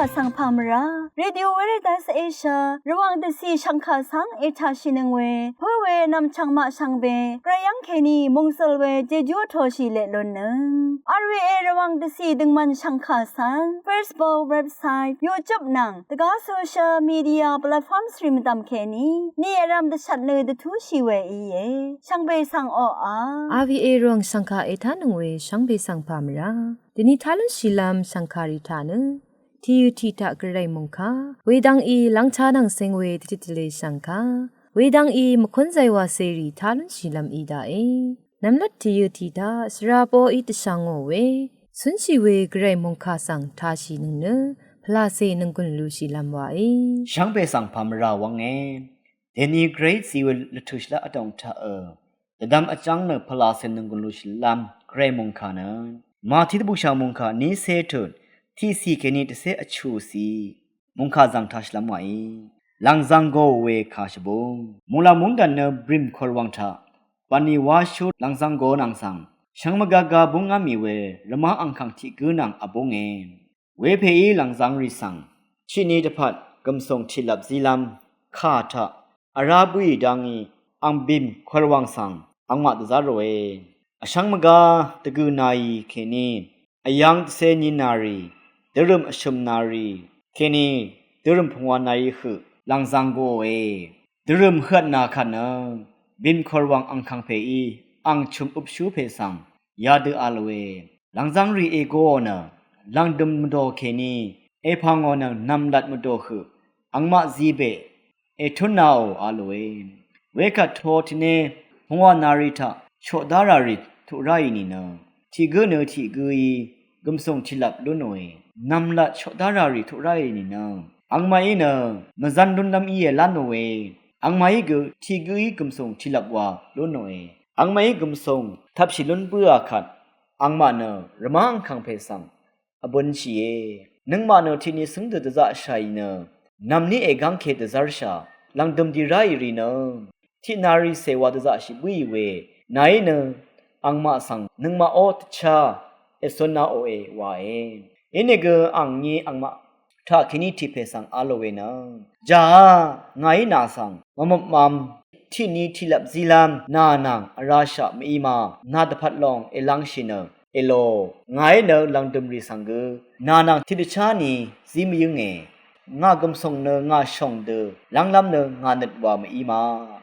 กะสังพามราเรดิโอเวเรตัสเอเชียระวังเดซีชังคาสังเอชาชินึงเวเพื่อเวนำชังมาชังเบกระยังเคนีมงสลเวเจจูโทชิเลลนนึงRVA ระวังเดซีดึงมันชังคาสัง Facebook เว็บไซต์ YouTube นังตะกาโซเชียลมีเดียแพลตฟอร์มสตรีมตามเคนีนี่รำเดชัดเลยเดทูชีเวอีเยชังเบสังอRVA รวงสังคาเอทานึงเวชังเบสังพามราดินิทาลชิลามสังคาริทานึทียูทีตะกระไรมงคาเวดังอีลังชาดังเซงเวติจิเลสังคาเวดังอีมคนใจว่าเสรีทาลชิลามอีดาเอนำลัดทียูทีตาสราโปอีตสังโอเวสุนชีเวกระไรมงคาสังทาชินึงเนพลาเซนึงกุนลูชิลามวาช่างเบสังพามราวังเงเดนีเกรดซีเวลทุชละอดองทาแต่ดำอจังเนพลาเซนึงกุนลูชิลามกระไรมงคาเนมาทิตบุชามงคานี้เซตุนที่สีเกนิตเสอชูสีมุงคาจังทัชลามไวลังจังโกเวคาชบงมูลามุงดันเนบริมคอลวังทาปานิวาชูลังจังโกนังสังช่างมกากาบุงอามีเวระมาอังคังที่กืนังอบงเอเวเพอีลังจังริสังชินีตพัดกำส่งทิลับซีลัมคาทะอาราบุยดังอีอังบิมคอลวังสังอังมาตซาโรเอช่างมกาตะกืนายเคนีอายังเซนินารีเดิมอชมนารีเคนีเดิมพงวานารีคือลังซังโกเอเดิมเฮือดนาคันเนบินคอลวังอังคังเพอีอังชุมอุบชูเพสังยาดืออาลเวลังซังรีเอโกเนลังดมมโดเคนีเอพังโอเนนำลัดมโดคืออังมาซีเบเอทุนนาโออาลเวเวกัดโททิเนพงวานารีทะโชดาราริทุไรนี่เนที่เกเนที่เกยกำส่งทิลับลุนโอยนำละชดารารีทุไรนี่นะอังมาอีนะมจันดุนลำอีเอลันโนเวอังมาอีกที่กุยกำส่งชิลับว่าลุนโอยอังมาอีกำส่งทับชิลุนเปื่อขัดอังมาเนระมังคังเพสังอบนชีเอนังมาเนที่นี่ซึ่งเดตจะใช้เนนำนี้เอกังเคตจะรชาลังดมดีไรรีเนที่นารีเสวาจะชิบุยเวนายเนอังมาสังนังมาโอตชาเอสนาโอเอวาเออินเกอังนี้อังมาถ้าคินิทิเพสังอาโลเวนะจ้าไงนาสังมัมที่นี้ที่ลับซิลามนานังราชามีมานาดพัดลองเอลังชินเอโลไงเนลังดมรีสังเกนานังที่ดิชานีซิมยุงเองากำส่งเนงาชงเดลังลำเนงาเนดวามีมา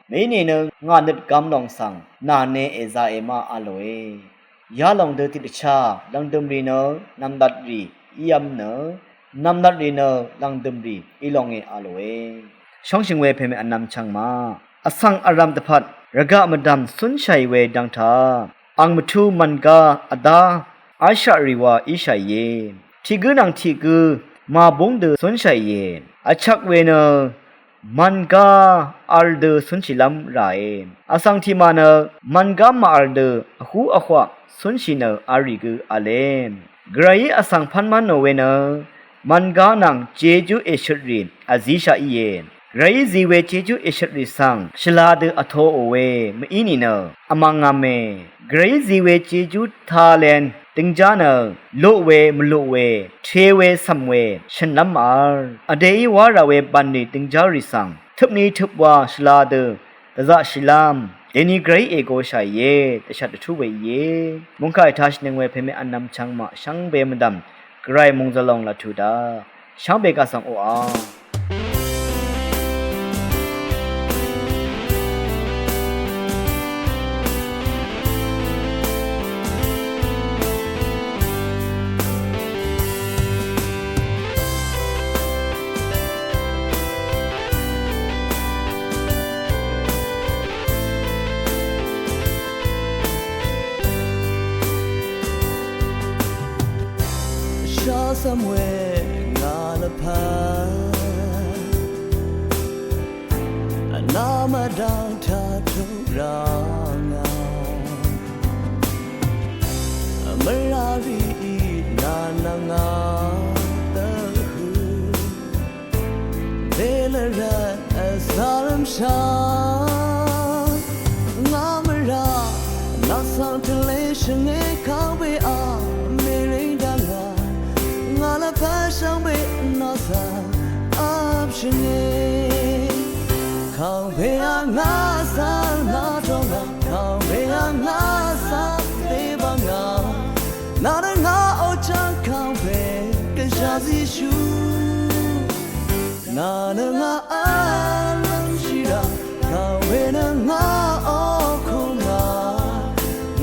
ไม่เนเนงาเนดกำลองสังนาเนเอซาเอมาอาโลเอยาลองเดติดชาลังดมรีเนนำดัดรียำเนนำดัดรีเนลังดมรีอีลองเออาโลเอช่องชิงเวเพมอันนำช่างมาอสังอารามตพัดระกะมดำสุนชัยเวดังทาอังมทูมันกาอดาอาชาริวาอิชัยเยทีกืนังทีกืมาบงเดสุนชัยเยอชักเวเนมันกาอัลเดสุนชิลัมไรอสังทีมาเนมันกามาอัลเดหูอขวะสุนชิเนอาริกือาเลมกรายอสังพันมันโนเวเนมันกานังเจจูเอชรินอาซิชาอีเยไรซีเวเจจูเอชริสังชลาเดอโทโอเวมอีนีเนอมังงาเมกรายซีเวเจจูทาเลนติงจาเนโลเวมโลเวเทเวซัมเวฉันลัมอาอเดยวาราเวบันนีติงจาริสังทุบนี้ทุบว่าชลาเดตะซะชิลามเดนีไกรเอโกชัยเยตะชัดทุเวเยมุงคายทัชนึงเวเพเมอันนำชังมาชังเบมดัมไกรมุงจะลองละทุดาชังเบกาสังโออาsomewhere not a path and I'm a down to run I'm a lavi na na na the who Velera asalam sha ngamara na santelation e kawe a mere danga ngala pasang be na option Khang ve nga sa na dong nga khang ve nga sa te bang nga na nga o chang khang ve ke sha si shu na nga a lam shi ra khang ve nga o khu nga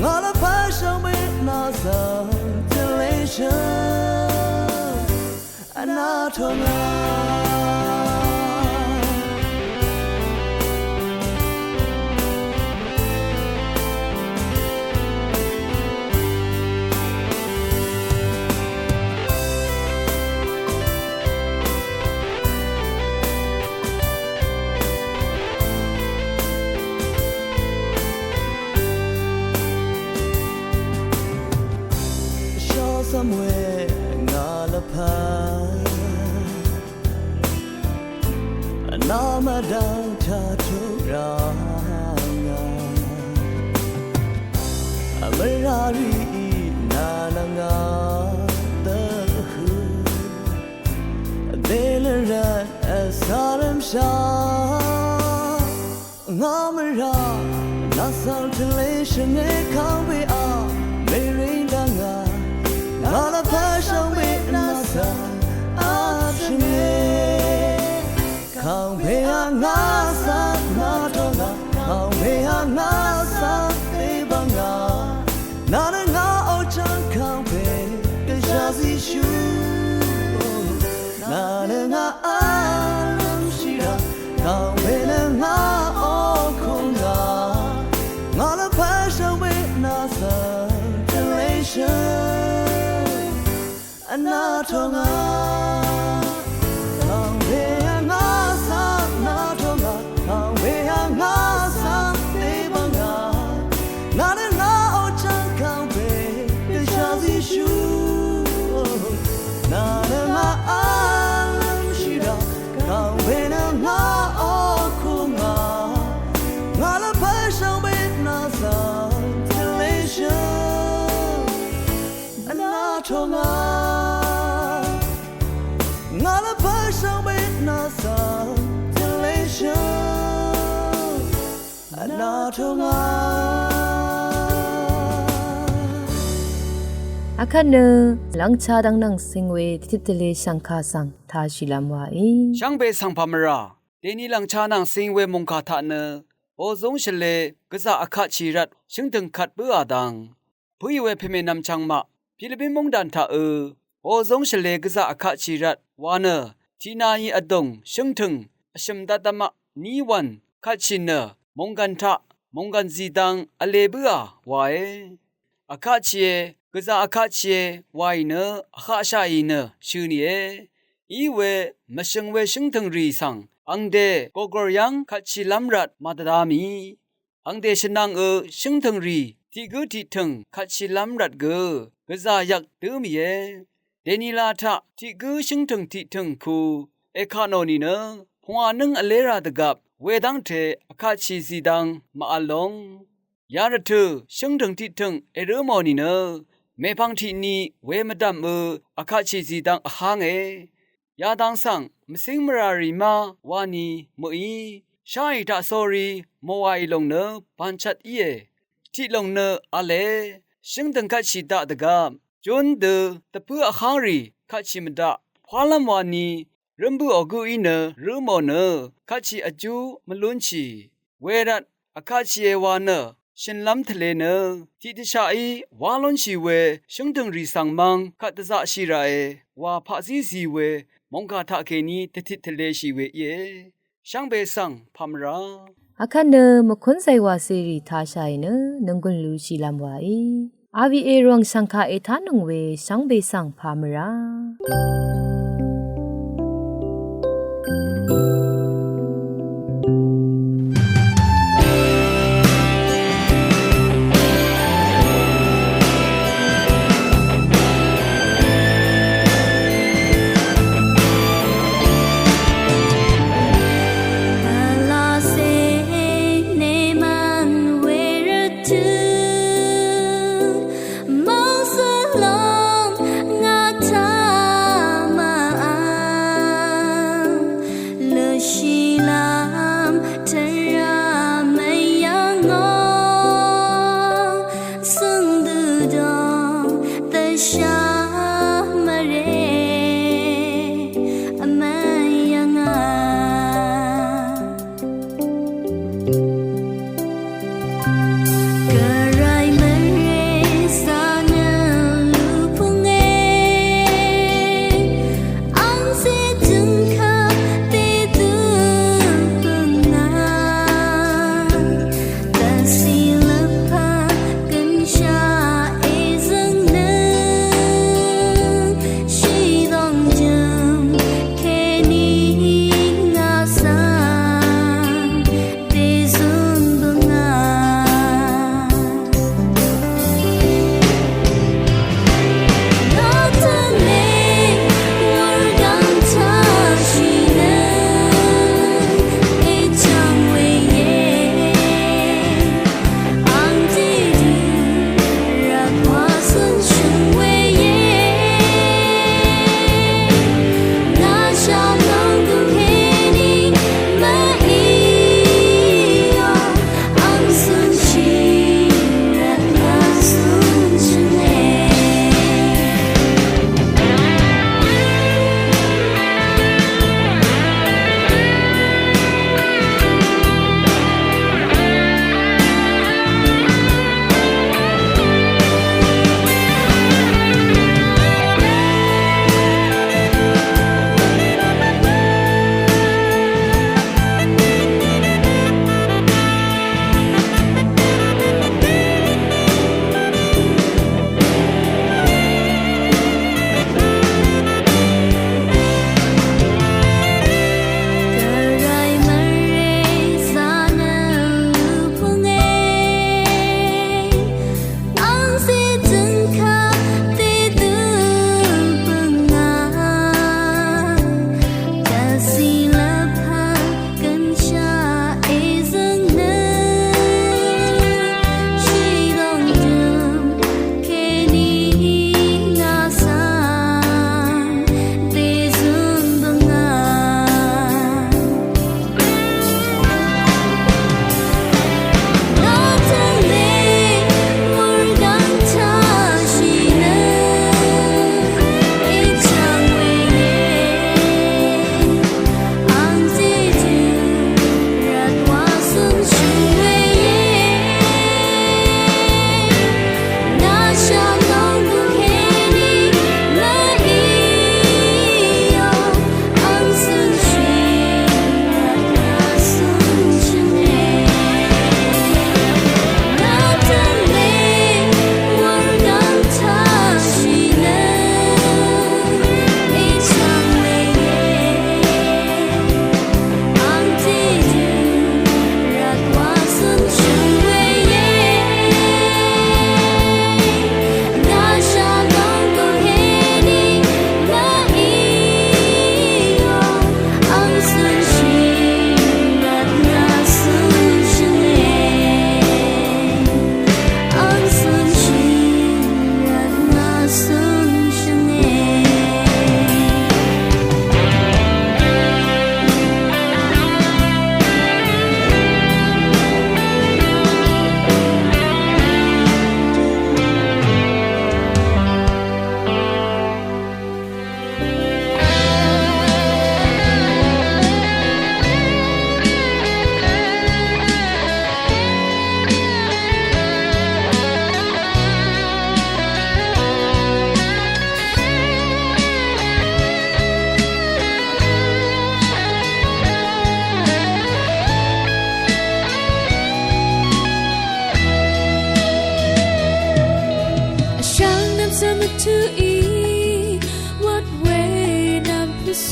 nga la pa shang ve na sa delation ana thong nga somewhere ngala pa anama down ta to ranga amarari nalanga the hu delera asaram sha ngamara nasal relation ne kawe a merindanga Nala passion with nasa achine Kang be ngasa na dona Kang be ngasa te banga Nana nga o chan kang be ke shazi shu Nana nga alam shira Kang be nga o kunga Nala passion with nasa relation na thonga kang ve nga sa na thonga kang ve nga sa te banga na na o chan kang ve ke sha si shu na na alam shira kang ve nga o khu nga nga la pa shang ve na sa delation na thonga Ngala passion with nasa delation anatonga အခနလန်ချာဒန်းနန်းစင်ဝေတိတလေရှန်ခါဆန်သာရှိလမ်ဝါအီ ช่างเบสังพามราเดนีลังชานังสิงเวมงคาทะเนโอซงเชเลกะซาอะคะชีรัดชิงถึงขัดเบือดังผู้ยเวเพเมนำชังมะฟิลิปปินมงดันทะโอซงเชเลกะซาอะคะชีรัดวาเนทีนายีอดงชิงถึงอชิมดาตมะนีวันคัดชินเนมงกันทะมงกันจีดังอเลเบือวาเออะคะชีกะซาอะคะชีวายเนอะคะชาอีเนชื่อนี้อีเวมะชิงเวชิงถึงรีสังอังเดโกกรยังคัดชิลัมรัดมาตดามีอังเดชนังชิงถึงรีที่กุที่ถึงคัดชิลัมรัดกะซายักตือมีเยเดนีลาทะที่กุชิงถึงที่ถึงคูเอคาโนนีเนพวานึงอเลราดกับเวดังเทอะคาชีซีดังมาอลงยาระเธอชิงถึงที่ถึงเอเรมอนีเนเมพังที่นี้เวมดัมอะคาชีซีดังอะฮังยาดังสังมสิงมรารีมาวานีมอีชายตาซอรีมวายลงเนปันชัดเอที่ลงเนอะเลชิงถึงคัดชีดาดกับจนเดตะเพื่ออะฮังรีคัดชิมดาพาลัมวานีรัมบูอกูอีเนรูมอเนคัดชีอจูมลุนชีเวรัดอะคาชีเอวาเนชินลัมทะเลเนที่ติชาอีวาลอนชีเวชิงถึงรีสังมังคัดตะซะชีราเอวาพะซีซีเวมงกาทะเคนีตะทิทะเลชีเวเยช่างเบสังพามรา အခနမခွန်းဆိုင်ဝါစီရီသာဆိုင်နနငွန်လူရှိလမ်ဝါအီအာဗီအေရောင်စန်ခါအေသာနုံဝေရှန်ဘေဆန်ဖာမရာ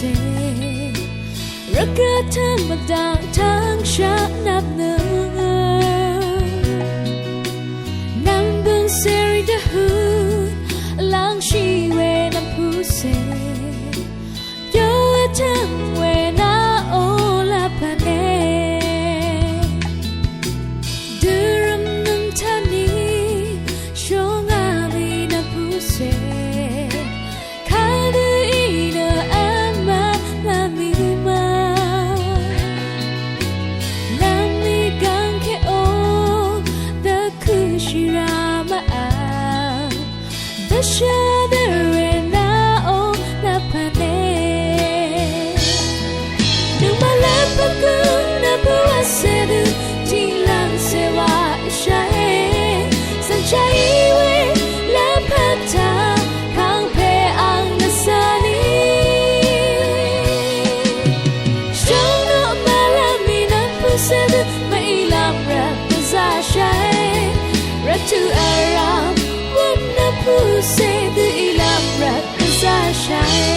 se rakata madang tang sha nap nu nam bun seri de hu lang shi we nam pu se yo atam we na o la pa ne duram nam tani shonga mi na pu se kadu ina ama la mi ma nami gang ke o the kushirama the shadare na o na pa ne no malapa ku na pu asedu ti lang se wa shai sanchai we la pata kang pe ang nasani shono malami na pu sedu mai lam ra za shai ra tu aram what na pu sedu ilam ra za shai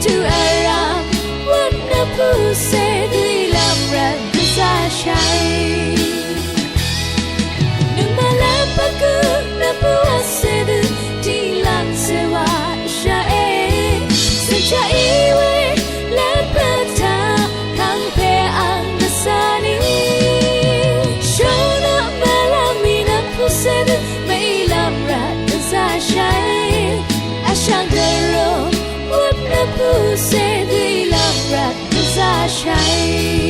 to aram what na pu se di lam ra za shai nung malapa ku na pu se di lam se wa shai se cha iwe la pata kang pe ang nasani shona malami na pu se mai lam ra za shai ashangaro what na pu se di lam ra za shai